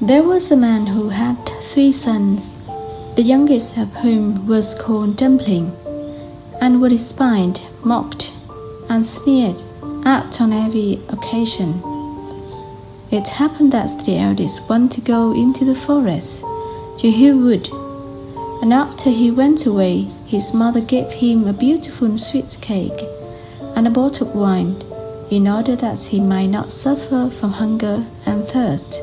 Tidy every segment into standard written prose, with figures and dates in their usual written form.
There was a man who had 3 sons, the youngest of whom was called Dumpling, and was despised, mocked, and sneered at on every occasion. It happened that the eldest wanted to go into the forest to hew wood, and after he went away, his mother gave him a beautiful sweet cake and a bottle of wine, in order that he might not suffer from hunger and thirst.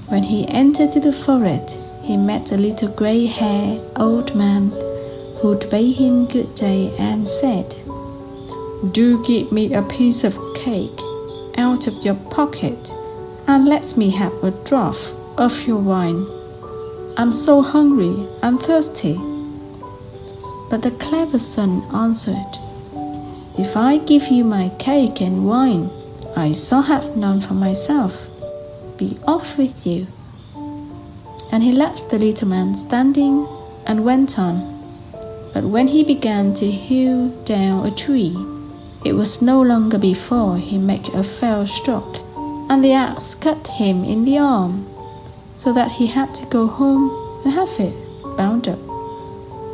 When he entered the forest, he met a little grey-haired old man who bade him good day and said, "Do give me a piece of cake out of your pocket, and let me have a draught of your wine. I'm so hungry and thirsty." But the clever son answered, "If I give you my cake and wine, I shall have none for myself. Be off with you." And he left the little man standing and went on. But when he began to hew down a tree, it was no longer before he made a fell stroke, and the axe cut him in the arm, so that he had to go home and have it bound up.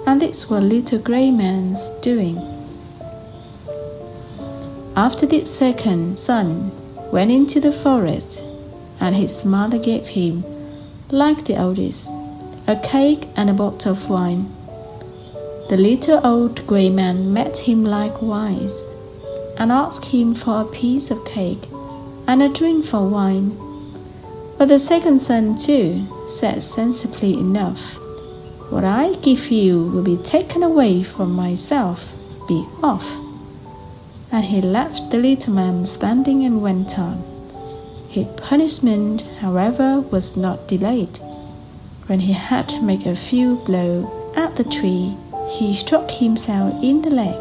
And this was little grey man's doing. After this second son went into the forest, and his mother gave him, like the oldest, a cake and a bottle of wine. The little old grey man met him likewise, and asked him for a piece of cake and a drink for wine. But the second son too said sensibly enough, "What I give you will be taken away from myself. Be off." And he left the little man standing and went on. His punishment, however, was not delayed. When he had made a few blows at the tree, he struck himself in the leg,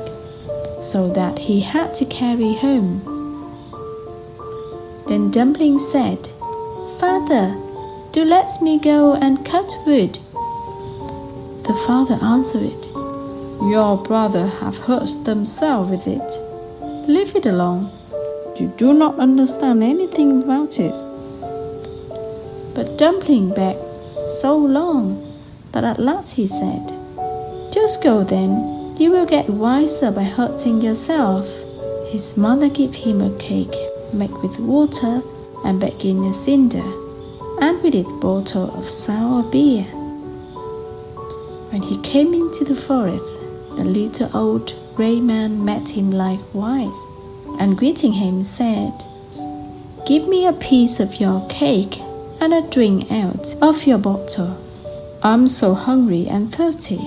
so that he had to carry home. Then Dumpling said, "Father, do let me go and cut wood." The father answered, "Your brother have hurt themselves with it. Leave it alone. You do not understand anything about it." But Dumpling begged so long that at last he said, "Just go then. You will get wiser by hurting yourself." His mother gave him a cake made with water and baked in a cinder, and with it a bottle of sour beer. When he came into the forest, the little old grey man met him likewise, and greeting him said, "Give me a piece of your cake and a drink out of your bottle. I'm so hungry and thirsty."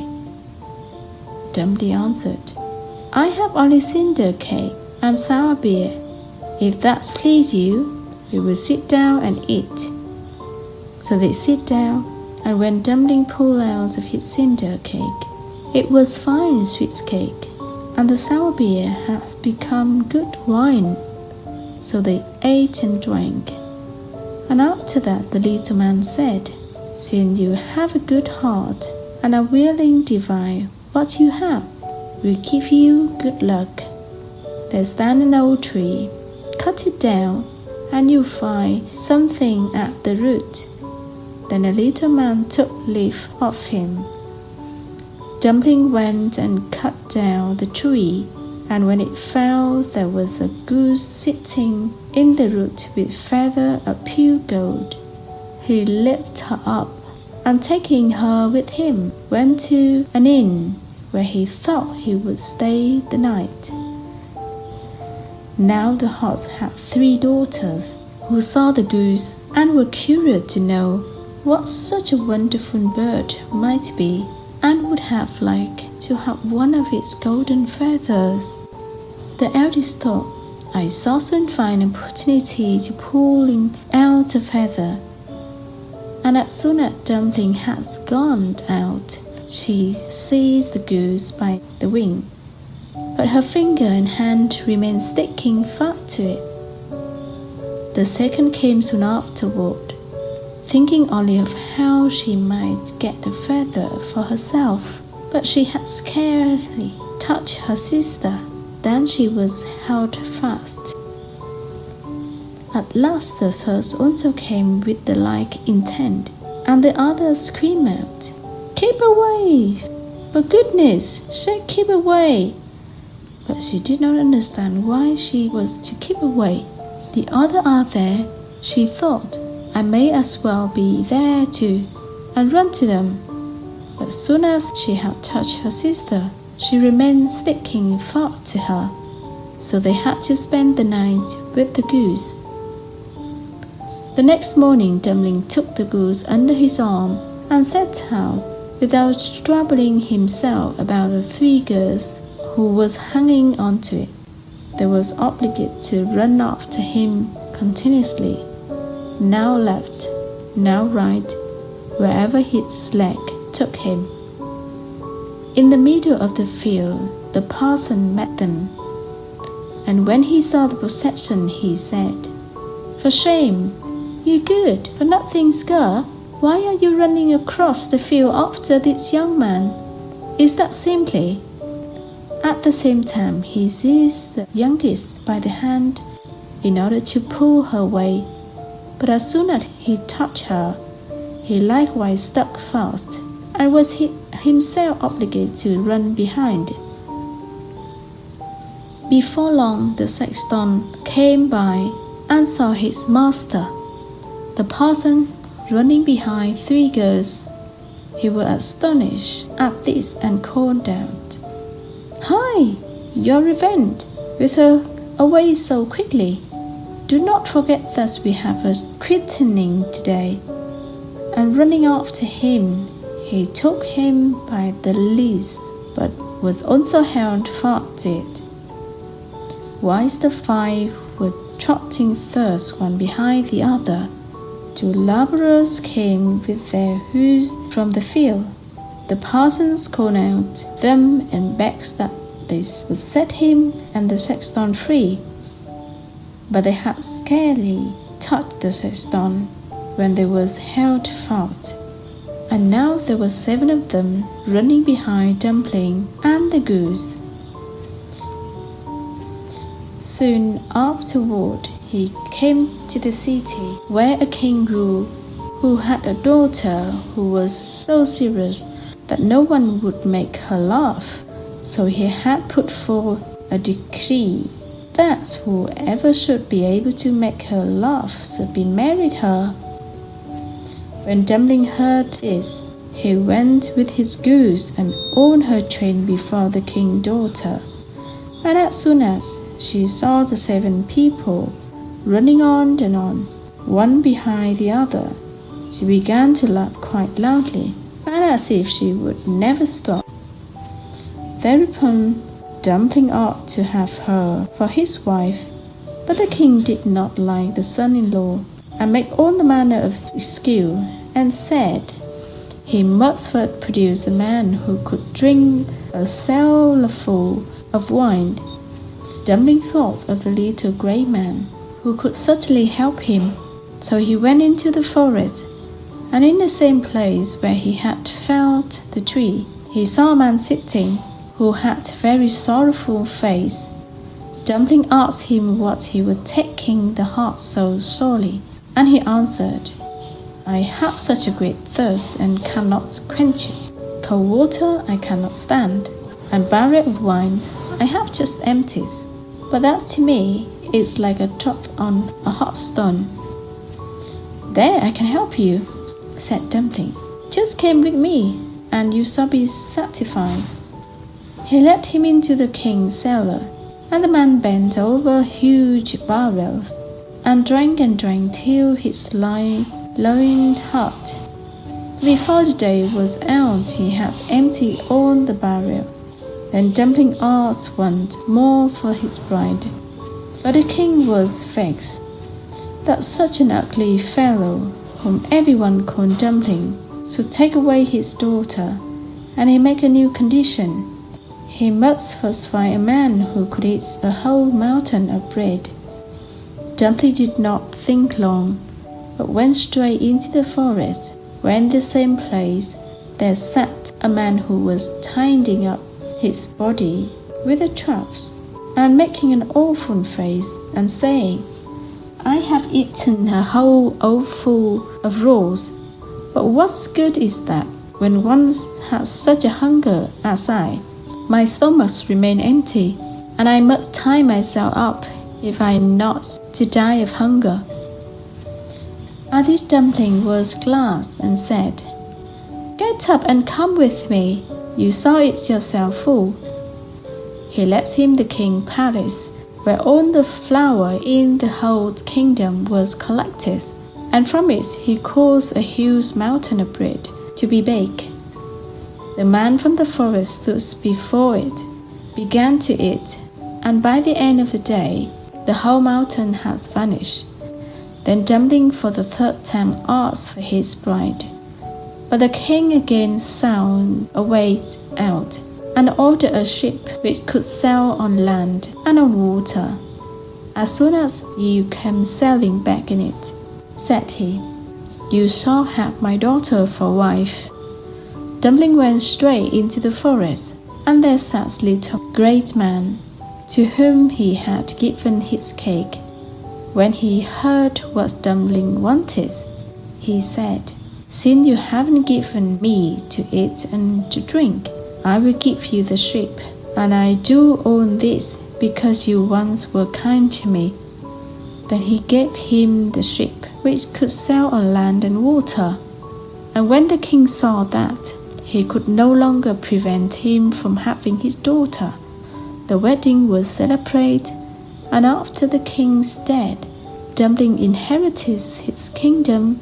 Dumpling answered, "I have only cinder cake and sour beer. If that please you, we will sit down and eat." So they sit down, and when Dumpling pulled out of his cinder cake, it was fine sweet cake, and the sour beer has become good wine. So they ate and drank. And after that the little man said, "Since you have a good heart and are willing to divide what you have, we give you good luck. There's stand an old tree, cut it down, and you'll find something at the root." Then the little man took leave of him. Dumpling went and cut down the tree, and when it fell, there was a goose sitting in the root with feather of pure gold. He lifted her up, and taking her with him, went to an inn where he thought he would stay the night. Now the host had 3 daughters, who saw the goose and were curious to know what such a wonderful bird might be, and would have liked to have one of its golden feathers. The eldest thought, "I shall soon find an opportunity to pulling out a feather." And as soon as Dumpling had gone out, she seized the goose by the wing, but her finger and hand remained sticking fast to it. The second came soon afterward, thinking only of how she might get the feather for herself. but she had scarcely touched her sister than she was held fast. At last the third also came with the like intent, and the others screamed out, "Keep away! For goodness sake, keep away!" But she did not understand why she was to keep away. The others are there, she thought. I may as well be there too, and run to them. But as soon as she had touched her sister, she remained sticking fast to her, so they had to spend the night with the goose. The next morning, Dumpling took the goose under his arm and set out, without troubling himself about the 3 girls who was hanging onto it. They was obliged to run after him continuously, now left, now right, wherever his leg took him. In the middle of the field, the parson met them, and when he saw the procession, he said, "For shame, you good for nothing's girl, why are you running across the field after this young man? Is that simply?" At the same time, he seized the youngest by the hand in order to pull her away, but as soon as he touched her, he likewise stuck fast, and was himself obligated to run behind. Before long, the sexton came by and saw his master, the parson, running behind 3 girls. He was astonished at this and called out, "Hi, your revenge, with her away so quickly. Do not forget that we have a christening today." And running after him, he took him by the leash, but was also held fast to it. Whilst the 5 were trotting thus one behind the other, 2 labourers came with their hoes from the field. The parsons called out them and begged that they would set him and the sexton free. But they had scarcely touched the sexton when they was held fast, and now there were 7 of them running behind Dumpling and the goose. Soon afterward, he came to the city where a king ruled, who had a daughter who was so serious that no one would make her laugh. So he had put forth a decree that whoever should be able to make her laugh should be married her. When Dumpling heard this, he went with his goose and owned her train before the king's daughter. And as soon as she saw the 7 people running on and on, one behind the other, she began to laugh quite loudly, and as if she would never stop. Thereupon Dumpling ought to have her for his wife, but the king did not like the son-in-law, and made all the manner of excuse, and said he must first produce a man who could drink a cellarful of wine. Dumpling thought of a little grey man who could certainly help him, so he went into the forest, and in the same place where he had felled the tree, he saw a man sitting, who had a very sorrowful face. Dumpling asked him what he was taking the heart so sorely, and he answered, "I have such a great thirst and cannot quench it. Cold water I cannot stand, and barrel of wine I have just emptied. But that to me is like a drop on a hot stone." "There I can help you," said Dumpling. "Just come with me, and you shall be satisfied." He led him into the king's cellar, and the man bent over huge barrels, and drank till his loin hot. Before the day was out, he had emptied all the barrel. Then Dumpling asked once more for his bride, but the king was vexed that such an ugly fellow, whom everyone called Dumpling, should take away his daughter, and he made a new condition. He must first find a man who could eat a whole mountain of bread. Dumpling did not think long, but went straight into the forest, where in the same place there sat a man who was tying up his body with the troughs and making an awful face and saying, "I have eaten a whole oatful of rolls, but what good is that when one has such a hunger as I? My stomach remains empty, and I must tie myself up if I am not to die of hunger." And this dumpling was glad and said, "Get up and come with me, you saw it yourself, fool." He led him to the king's palace, where all the flour in the whole kingdom was collected, and from it he caused a huge mountain of bread to be baked. The man from the forest stood before it, began to eat, and by the end of the day, the whole mountain has vanished. Then Dumpling for the third time asked for his bride. But the king again sounded a way out, and ordered a ship which could sail on land and on water. "As soon as you come sailing back in it," said he, "you shall have my daughter for wife." Dumpling went straight into the forest, and there sat a little great man, to whom he had given his cake. When he heard what Dumpling wanted, he said, "Since you haven't given me to eat and to drink, I will give you the ship, and I do all this because you once were kind to me." Then he gave him the ship, which could sail on land and water. And when the king saw that he could no longer prevent him from having his daughter, the wedding was celebrated, and after the king's death, Dumpling inherited his kingdom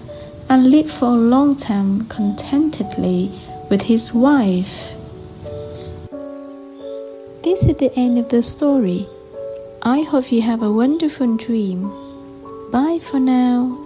and lived for a long time contentedly with his wife. This is the end of the story. I hope you have a wonderful dream. Bye for now.